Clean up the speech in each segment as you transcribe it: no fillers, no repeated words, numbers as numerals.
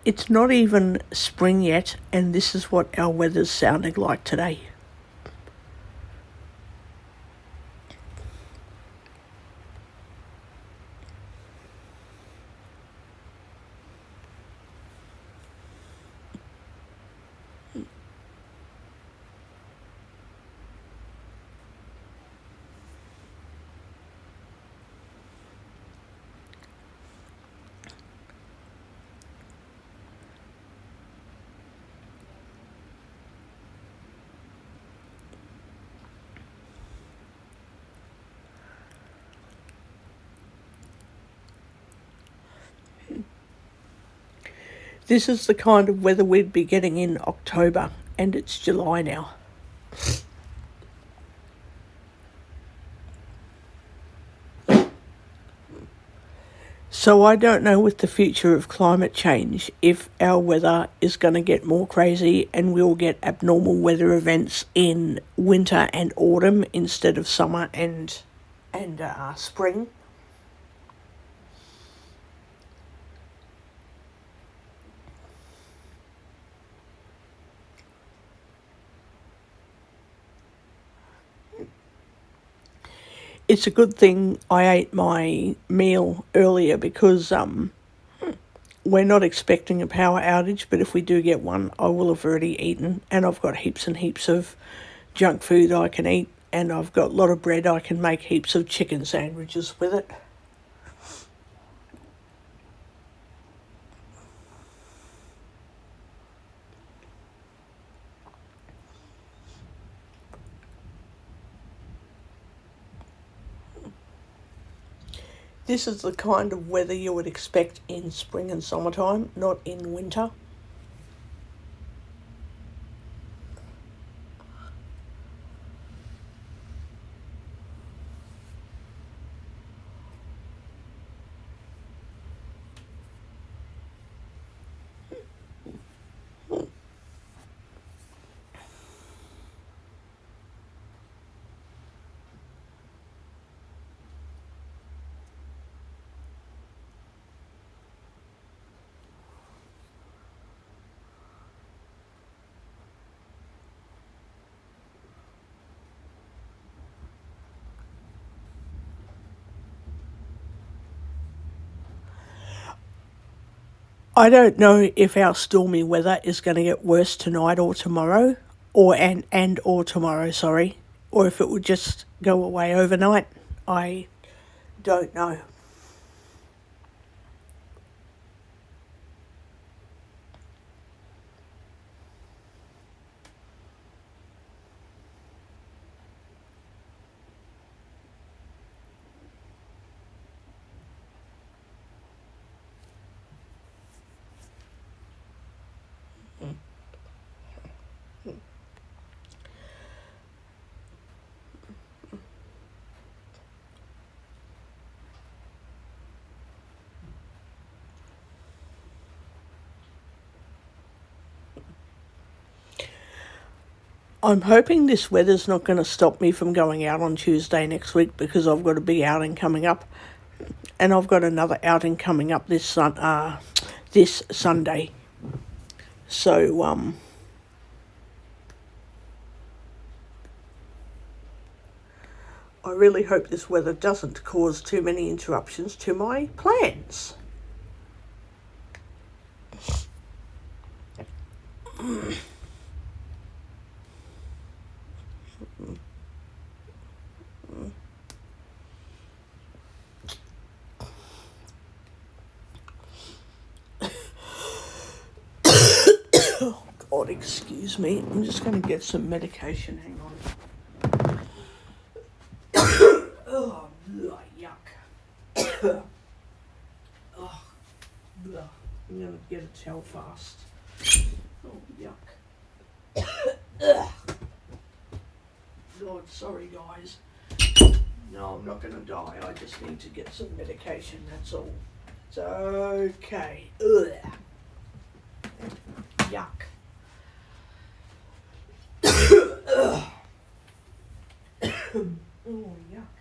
It's not even spring yet, and this is what our weather's sounding like today. This is the kind of weather we'd be getting in October, and it's July now. So I don't know with the future of climate change if our weather is going to get more crazy and we'll get abnormal weather events in winter and autumn instead of summer and spring. It's a good thing I ate my meal earlier because we're not expecting a power outage, but if we do get one, I will have already eaten, and I've got heaps and heaps of junk food I can eat, and I've got a lot of bread. I can make heaps of chicken sandwiches with it. This is the kind of weather you would expect in spring and summertime, not in winter. I don't know if our stormy weather is going to get worse tonight or tomorrow, or tomorrow, sorry, or if it would just go away overnight. I don't know. I'm hoping this weather's not going to stop me from going out on Tuesday next week because I've got a big outing coming up, and I've got another outing coming up this Sunday. So I really hope this weather doesn't cause too many interruptions to my plans. Oh God, excuse me. I'm just going to get some medication. Hang on. Oh, yuck. Oh, I'm going to get a towel fast. Oh, yuck. God, sorry, guys. No, I'm not going to die. I just need to get some medication, that's all. It's okay. Ugh. Yuck. Oh, yuck.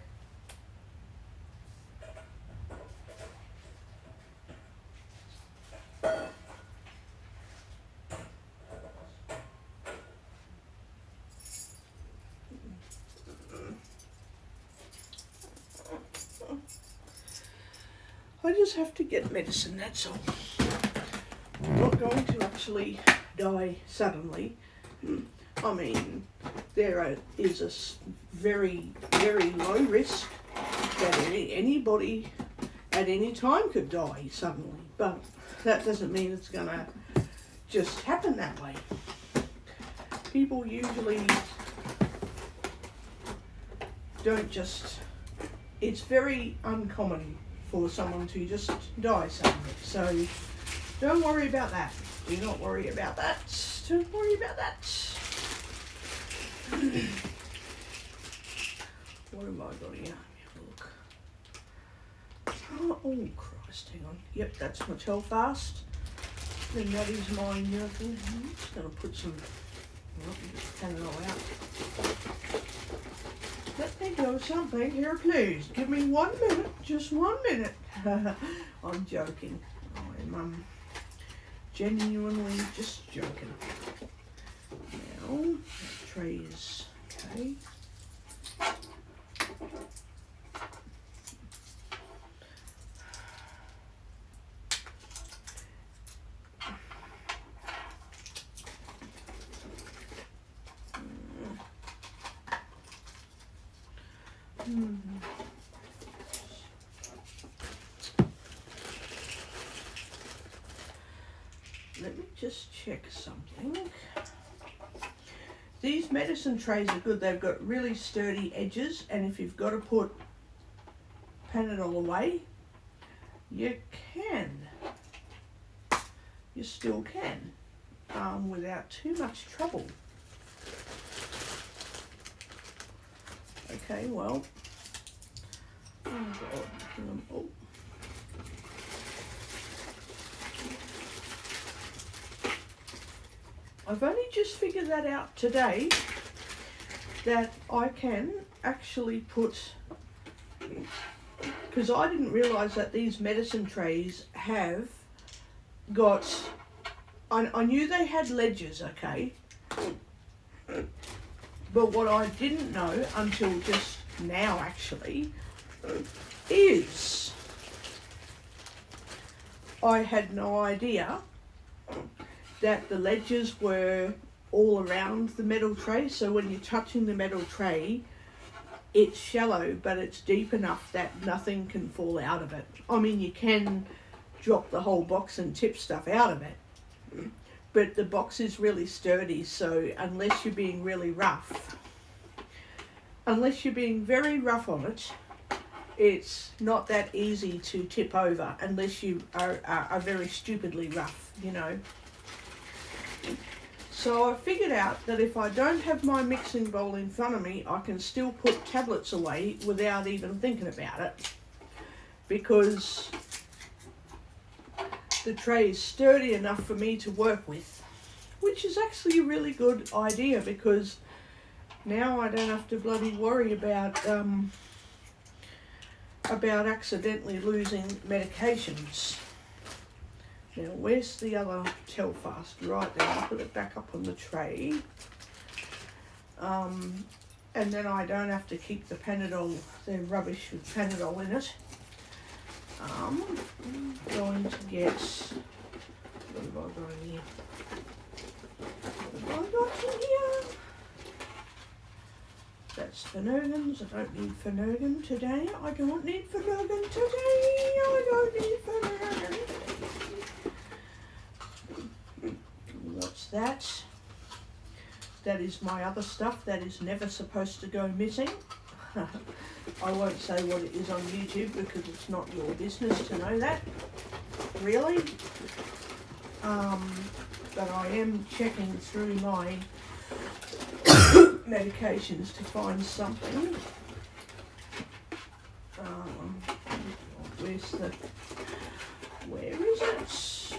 I just have to get medicine, that's all. I'm not going to actually die suddenly. I mean, there is a very, very low risk that anybody at any time could die suddenly, but that doesn't mean it's going to just happen that way. People usually don't just, it's very uncommon for someone to just die suddenly, so don't worry about that. Do not worry about that. Don't worry about that. What have I got here? Have a look. Oh Christ, hang on. Yep, that's my Telfast. Then that is my Nurofen. I'm just going to put some Panadol out. Let me do something here, please. Give me 1 minute, just 1 minute. I'm joking. I'm genuinely just joking. Now, that tray is okay. Let me just check something. These medicine trays are good. They've got really sturdy edges, and if you've got to put Panadol away, you can. You still can, without too much trouble. Okay, well, oh God, oh. I've only just figured that out today, that I can actually put, because I didn't realise that these medicine trays have got, I knew they had ledges, okay, but what I didn't know until just now actually is I had no idea that the ledges were all around the metal tray, so when you're touching the metal tray, it's shallow, but it's deep enough that nothing can fall out of it. I mean, you can drop the whole box and tip stuff out of it, but the box is really sturdy, so unless you're being really rough, unless you're being very rough on it, it's not that easy to tip over unless you are very stupidly rough, you know. So I figured out that if I don't have my mixing bowl in front of me, I can still put tablets away without even thinking about it, because the tray is sturdy enough for me to work with, which is actually a really good idea, because now I don't have to bloody worry about accidentally losing medications. Now, where's the other Telfast? Right there, I'll put it back up on the tray. And then I don't have to keep the Panadol, the rubbish with Panadol in it. I'm going to get, what have I got in here? What have I got in here? That's Phenergans. I don't need Phenergan today. I don't need Phenergan today. I don't need Phenergan today. What's that? That is my other stuff that is never supposed to go missing. I won't say what it is on YouTube because it's not your business to know that, really. But I am checking through my medications to find something. Where is it? Where is it?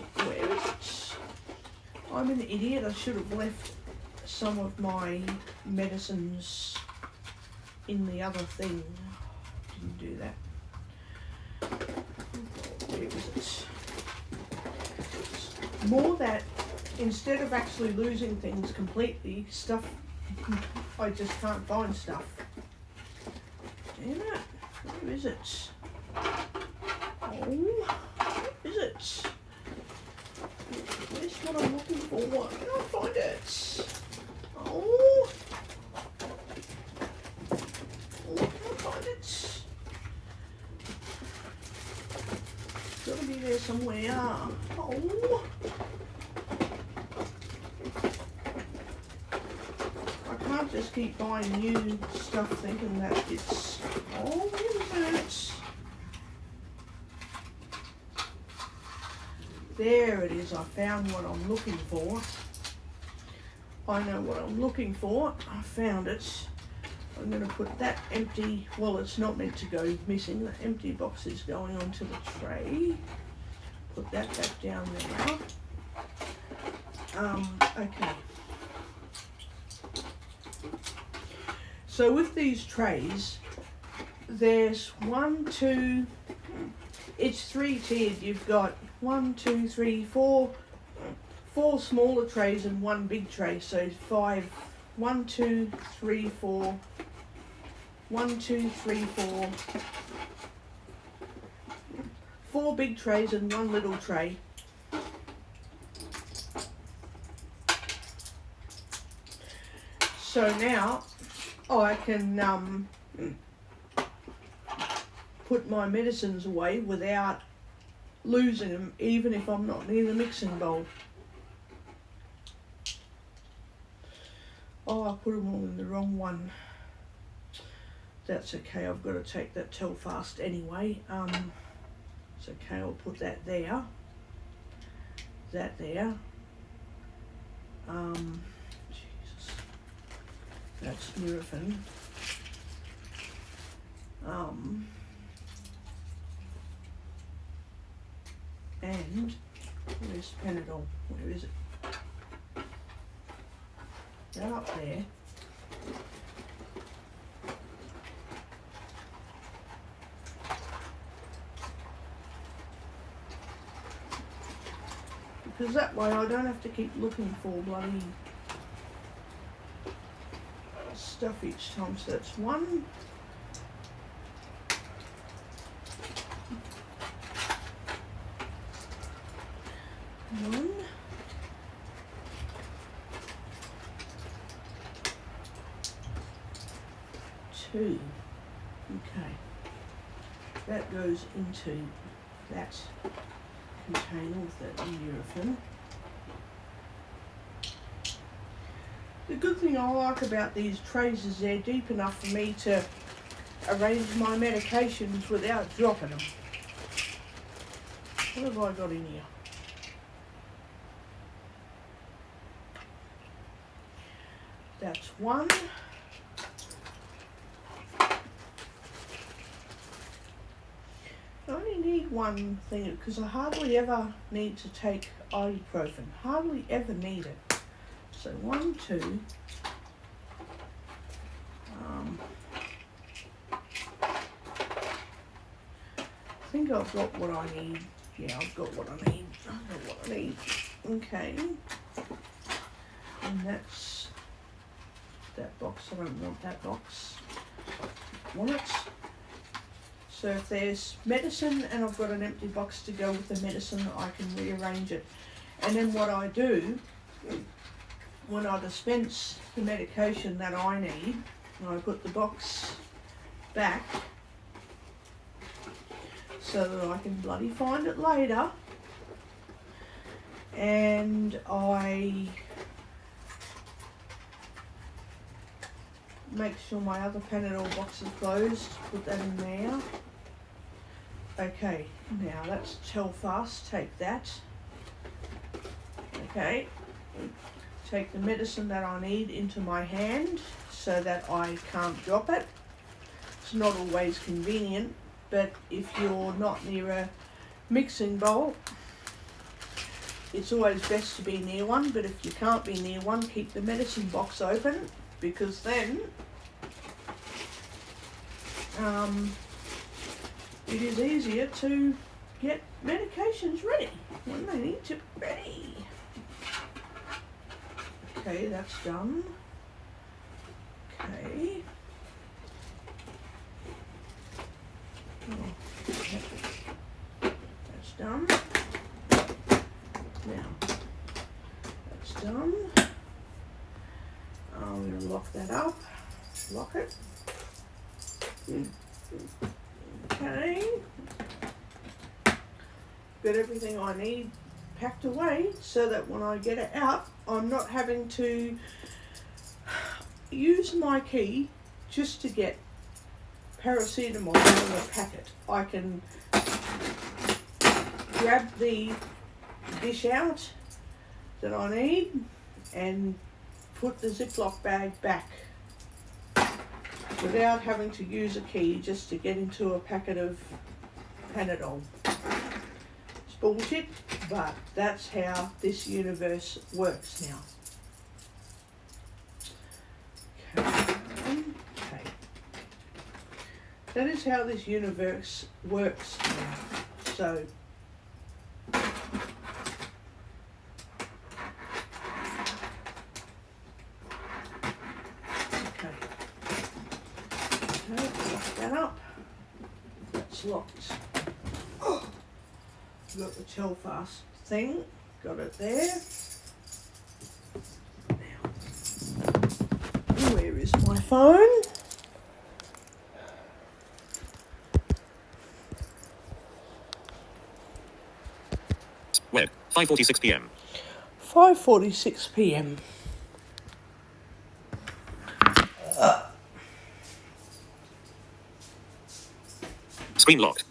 I'm an idiot. I should have left some of my medicines in the other thing. Didn't do that. Where is it? More that instead of actually losing things completely, stuff, I just can't find stuff. Damn it. Where is it? Oh, what is it? Where's what I'm looking for? Can I find it? Oh, can I find it? It's got to be there somewhere. Oh. I can't just keep buying new stuff thinking that it's... Oh, where is it? There it is. I found what I'm looking for. I know what I'm looking for. I found it. I'm going to put that empty... Well, it's not meant to go missing. The empty box is going onto the tray. Put that back down there. Okay. So with these trays, there's 1, 2, it's 3-tiered. You've got 1, 2, 3, 4, 4 smaller trays and 1 big tray. So 5, 1, 2, 3, 4, 1, 2, 3, 4, 4 big trays and 1 little tray. So now I can put my medicines away without losing them, even if I'm not near the mixing bowl. Oh, I put them all in the wrong one. That's okay, I've got to take that Telfast anyway. It's okay, I'll put that there. That there. Jesus. That's Nurofen. And where's Panadol? Where is it? They're up there. Because that way I don't have to keep looking for bloody stuff each time. So that's 1, 1, 2. Okay, that goes into that container with that Nurofen. The good thing I like about these trays is they're deep enough for me to arrange my medications without dropping them. What have I got in here? That's 1. I only need 1 thing because I hardly ever need to take ibuprofen. Hardly ever need it. So 1, 2. I think I've got what I need. Yeah, I've got what I need. I've got what I need. Okay. And that's that box. I don't want that box. I want it. So if there's medicine and I've got an empty box to go with the medicine, I can rearrange it. And then what I do, when I dispense the medication that I need, I put the box back so that I can bloody find it later. And I make sure my other Panadol box is closed, put that in there. Okay, now that's Telfast, take that. Okay, take the medicine that I need into my hand so that I can't drop it. It's not always convenient, but if you're not near a mixing bowl, it's always best to be near one. But if you can't be near one, keep the medicine box open, because then it is easier to get medications ready when they need to be ready. Okay, that's done. Okay. that up, lock it. Okay. Got everything I need packed away so that when I get it out, I'm not having to use my key just to get paracetamol out of a packet. I can grab the dish out that I need and put the Ziploc bag back without having to use a key just to get into a packet of Panadol. It's bullshit, but that's how this universe works now. Okay. That is how this universe works now. So lock that up. That's locked. Oh, got the Telfast thing. Got it there. Now, where is my phone? Web, 5:46 p.m. 5:46 p.m. Screen locked.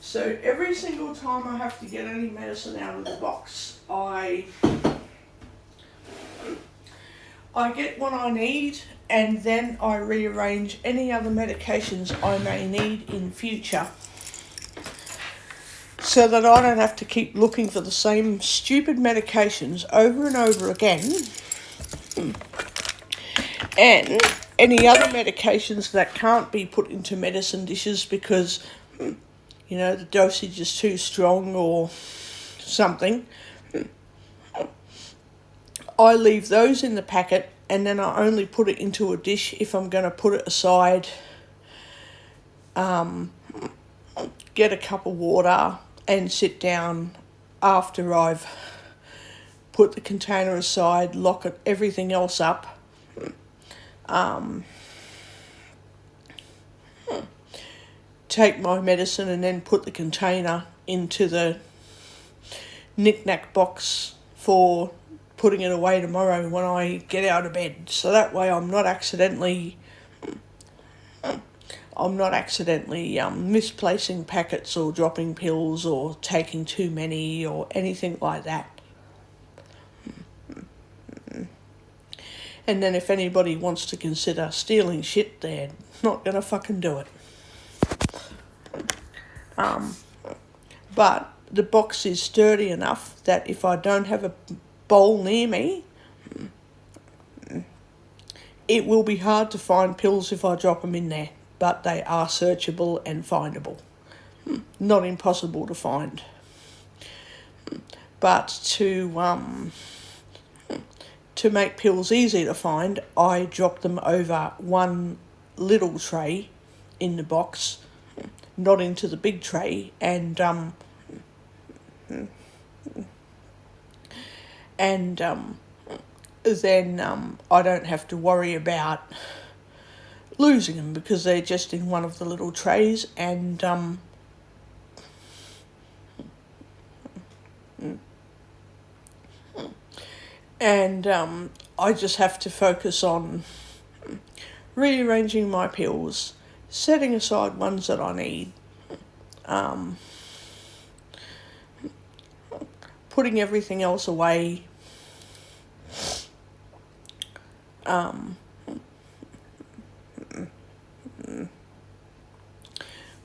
So every single time I have to get any medicine out of the box, I get what I need, and then I rearrange any other medications I may need in future, so that I don't have to keep looking for the same stupid medications over and over again, and any other medications that can't be put into medicine dishes because the dosage is too strong or something. I leave those in the packet, and then I only put it into a dish if I'm going to put it aside, get a cup of water and sit down after I've put the container aside, lock everything else up. Take my medicine and then put the container into the knick-knack box for putting it away tomorrow when I get out of bed. So that way I'm not accidentally misplacing packets or dropping pills or taking too many or anything like that. And then if anybody wants to consider stealing shit, they're not going to fucking do it. But the box is sturdy enough that if I don't have a bowl near me, it will be hard to find pills if I drop them in there, but they are searchable and findable. Not impossible to find. But to make pills easy to find, I drop them over one little tray in the box, not into the big tray, and then I don't have to worry about losing them because they're just in one of the little trays, and I just have to focus on rearranging my pills, setting aside ones that I need, putting everything else away,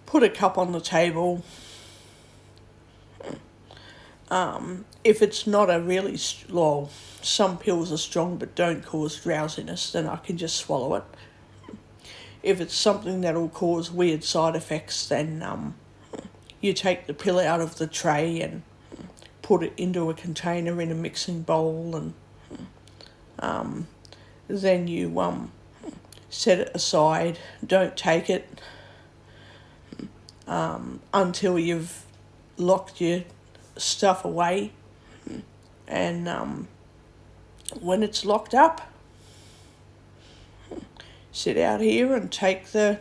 put a cup on the table, if it's not a really, well, some pills are strong but don't cause drowsiness, then I can just swallow it. If it's something that'll cause weird side effects, then you take the pill out of the tray and put it into a container in a mixing bowl, and then you set it aside. Don't take it until you've locked your stuff away, and when it's locked up, sit out here and take the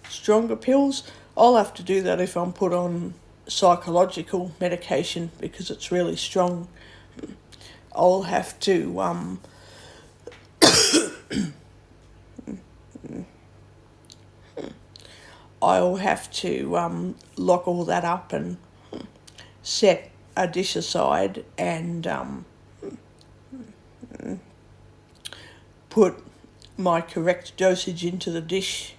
stronger pills. I'll have to do that if I'm put on psychological medication because it's really strong. I'll have to lock all that up and set a dish aside and put my correct dosage into the dish.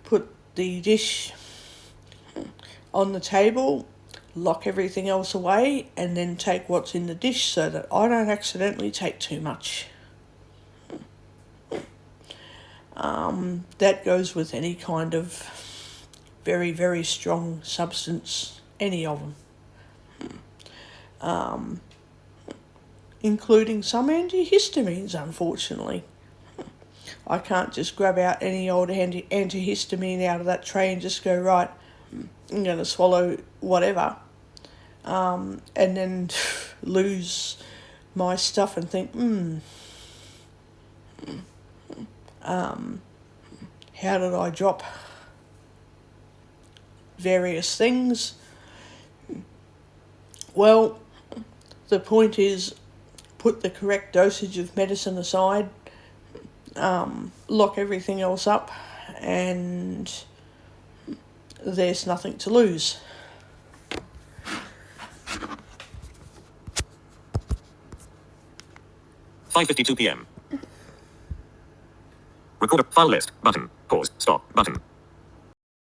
Put the dish on the table, lock everything else away, and then take what's in the dish so that I don't accidentally take too much. That goes with any kind of very, very strong substance, any of them, including some antihistamines, unfortunately. I can't just grab out any old antihistamine out of that tray and just go, right, I'm going to swallow whatever, and then lose my stuff and think, how did I drop various things? Well, the point is, put the correct dosage of medicine aside, lock everything else up, and there's nothing to lose. .5:52 p.m. Record a file list button. Pause. Stop button.